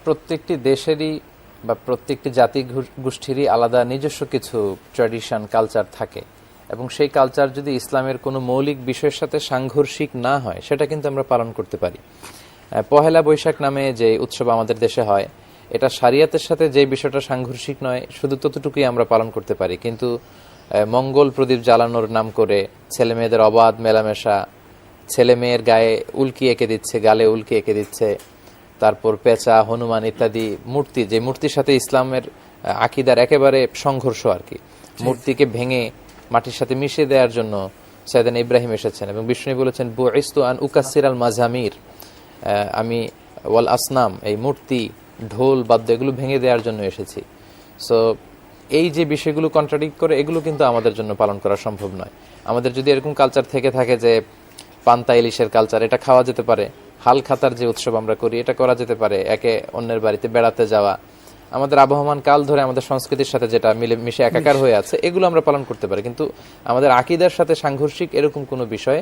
প্রত্যেকটি দেশেরই বা প্রত্যেকটি জাতি গোষ্ঠীরই আলাদা নিজস্ব কিছু ট্র্যাডিশন কালচার থাকে, এবং সেই কালচার যদি ইসলামের কোনো মৌলিক বিষয়ের সাথে সাংঘর্ষিক না হয় সেটা কিন্তু আমরা পালন করতে পারি। পহেলা বৈশাখ নামে যে উৎসব আমাদের দেশে হয়, এটা শরিয়তের সাথে যে বিষয়টা সাংঘর্ষিক নয় শুধু ততটুকুই আমরা পালন করতে পারি, কিন্তু মঙ্গল প্রদীপ জ্বালানোর নাম করে ছেলে মেয়েদের অবাধ মেলামেশা, ছেলে মেয়ের গায়ে উল্কি এঁকে দিচ্ছে, গালে উল্কি এঁকে দিচ্ছে, তারপর পেঁচা, হনুমান ইত্যাদি মূর্তি, যে মূর্তির সাথে ইসলামের আকিদার একেবারে সংঘর্ষ আর কি, মূর্তিকে ভেঙে মাটির সাথে মিশিয়ে দেওয়ার জন্য সাইয়েদনা ইব্রাহিম এসেছেন এবং বিষ্ণু বলেছেন বুইস্তু আন উকাসসির আল মাজামির, আমি ওয়াল আসনাম, এই মূর্তি, ঢোল, বাদ্য এগুলো ভেঙে দেওয়ার জন্য এসেছি। সো এই যে বিষয়গুলো কন্ট্রাডিক্ট করে, এগুলো কিন্তু আমাদের জন্য পালন করা সম্ভব নয়। আমাদের যদি এরকম কালচার থেকে থাকে যে পান্তা ইলিশের কালচার, এটা খাওয়া যেতে পারে। হাল খাতার যে উৎসব আমরা করি, এটা করা যেতে পারে। একে অন্যের বাড়িতে বেড়াতে যাওয়া, আমাদের আবহমান কাল ধরে আমাদের সংস্কৃতির সাথে যেটা মিলে মিশে একাকার হয়ে আছে, এগুলো আমরা পালন করতে পারি, কিন্তু আমাদের আকীদার সাথে সাংঘর্ষিক এরকম কোনো বিষয়